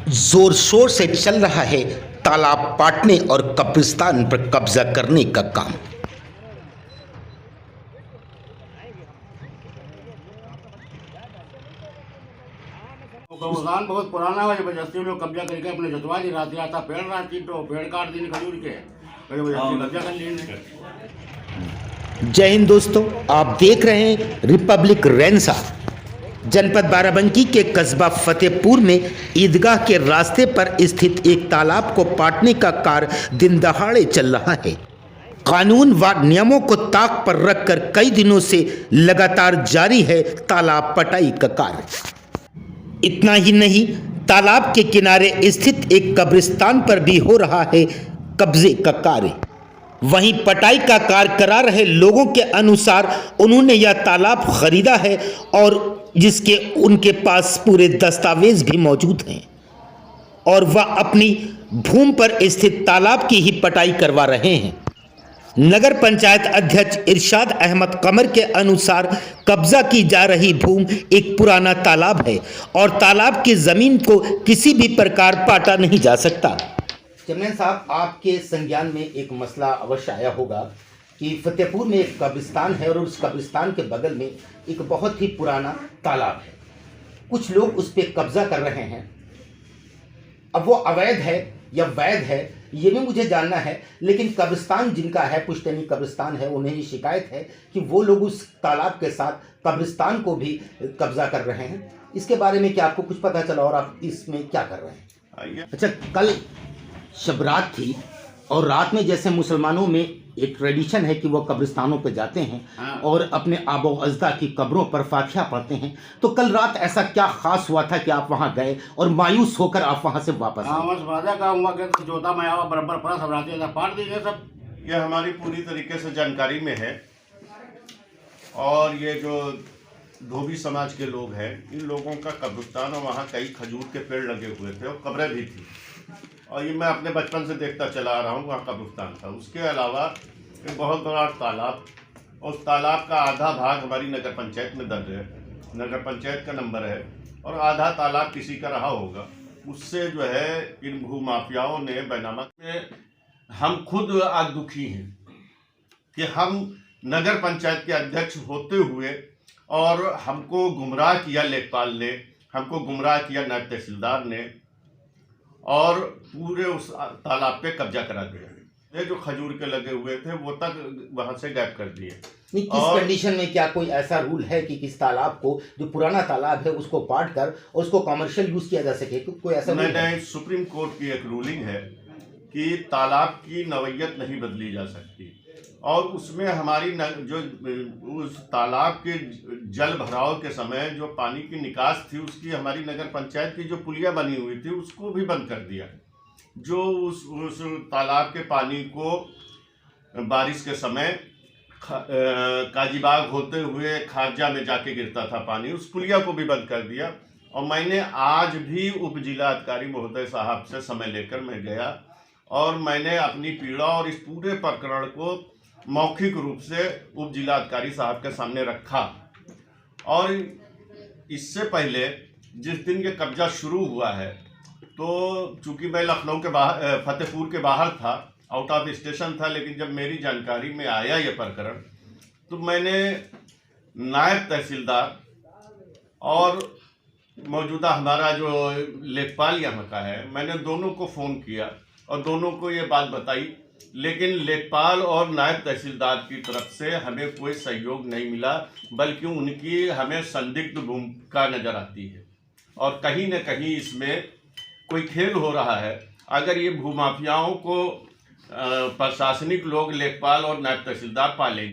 जोर शोर से चल रहा है तालाब पाटने और कब्रिस्तान पर कब्जा करने का काम। कब्रिस्तान बहुत पुराना है। जबरदस्ती लोग कब्जा करके अपने जतवा दी रात आता पेड़ रात तो पेड़ काट दी खजूर के जबरदस्ती कब्जा कर लिए। जय हिंद दोस्तों, आप देख रहे हैं रिपब्लिक रेंसा। जनपद बाराबंकी के कस्बा फतेहपुर में ईदगाह के रास्ते पर स्थित एक तालाब को पाटने का कार्य दिन दहाड़े चल रहा है। कानून व नियमों को ताक पर रखकर कई दिनों से लगातार जारी है तालाब पटाई का कार्य। इतना ही नहीं, तालाब के किनारे स्थित एक कब्रिस्तान पर भी हो रहा है कब्जे का कार्य। वहीं पटाई का कार्य करा रहे लोगों के अनुसार उन्होंने यह तालाब खरीदा है और जिसके उनके पास पूरे दस्तावेज भी मौजूद हैं और वह अपनी भूमि पर स्थित तालाब की ही पटाई करवा रहे हैं। नगर पंचायत अध्यक्ष इरशाद अहमद कमर के अनुसार कब्जा की जा रही भूमि एक पुराना तालाब है और तालाब की जमीन को किसी भी प्रकार पाटा नहीं जा सकता। चेयरमैन साहब, आपके संज्ञान में एक मसला अवश्य आया होगा कि फतेहपुर में एक कब्रिस्तान है और उस कब्रिस्तान के बगल में एक बहुत ही पुराना तालाब है। कुछ लोग उस पर कब्जा कर रहे हैं। अब वो अवैध है या वैध है ये भी मुझे जानना है, लेकिन कब्रिस्तान जिनका है, पुश्तैनी कब्रिस्तान है, उन्हें ये शिकायत है कि वो लोग उस तालाब के साथ कब्रिस्तान को भी कब्जा कर रहे हैं। इसके बारे में क्या आपको कुछ पता चला और आप इसमें क्या कर रहे हैं? अच्छा, कल शब रात थी और रात में जैसे मुसलमानों में एक ट्रेडिशन है कि वो कब्रिस्तानों पर जाते हैं और अपने आबो अजदा की कब्रों पर फातिहा पढ़ते हैं, तो कल रात ऐसा क्या खास हुआ था कि आप वहां गए और मायूस होकर आप वहां से वापस आए? बस वादा का हुआ कि जोता मैं आवा बराबर पड़ा सब रात पाट दीजिए सब। ये हमारी पूरी तरीके से जानकारी में है और ये जो धोबी समाज के लोग हैं, इन लोगों का कब्रिस्तान और वहाँ कई खजूर के पेड़ लगे हुए थे और कब्रें भी थी और ये मैं अपने बचपन से देखता चला आ रहा हूँ। वहाँ कब्रिस्तान था, उसके अलावा एक बहुत बड़ा तालाब और उस तालाब का आधा भाग हमारी नगर पंचायत में दर्ज है, नगर पंचायत का नंबर है और आधा तालाब किसी का रहा होगा। उससे जो है इन भूमाफियाओं ने बैनामा में हम खुद आज दुखी हैं कि हम नगर पंचायत के अध्यक्ष होते हुए और हमको गुमराह किया लेखपाल ने, हमको गुमराह किया नायब तहसीलदार ने और पूरे उस तालाब पे कब्जा करा दिया। ये जो खजूर के लगे हुए थे वो तक वहां से गायब कर दिए। नहीं, किस कंडीशन में, क्या कोई ऐसा रूल है कि किस तालाब को, जो पुराना तालाब है, उसको पाट कर और उसको कमर्शियल यूज किया जा सके? कोई ऐसा नहीं, सुप्रीम कोर्ट की एक रूलिंग है कि तालाब की नवैयत नहीं बदली जा सकती और उसमें हमारी जो उस तालाब के जल भराव के समय जो पानी की निकास थी उसकी हमारी नगर पंचायत की जो पुलिया बनी हुई थी उसको भी बंद कर दिया। जो उस तालाब के पानी को बारिश के समय काजीबाग होते हुए खारजा में जाके गिरता था पानी, उस पुलिया को भी बंद कर दिया। और मैंने आज भी उप जिला अधिकारी महोदय साहब से समय लेकर मैं गया और मैंने अपनी पीड़ा और इस पूरे प्रकरण को मौखिक रूप से उप जिला अधिकारी साहब के सामने रखा। और इससे पहले जिस दिन ये कब्जा शुरू हुआ है, तो चूंकि मैं लखनऊ के बाहर, फतेहपुर के बाहर था, आउट ऑफ स्टेशन था, लेकिन जब मेरी जानकारी में आया ये प्रकरण तो मैंने नायब तहसीलदार और मौजूदा हमारा जो लेखपाल यहाँ का है, मैंने दोनों को फ़ोन किया और दोनों को ये बात बताई, लेकिन लेखपाल और नायब तहसीलदार की तरफ से हमें कोई सहयोग नहीं मिला, बल्कि उनकी हमें संदिग्ध भूमिका नज़र आती है और कहीं न कहीं इसमें कोई खेल हो रहा है। अगर ये भूमाफियाओं को प्रशासनिक लोग, लेखपाल और नायब तहसीलदार पालेंगे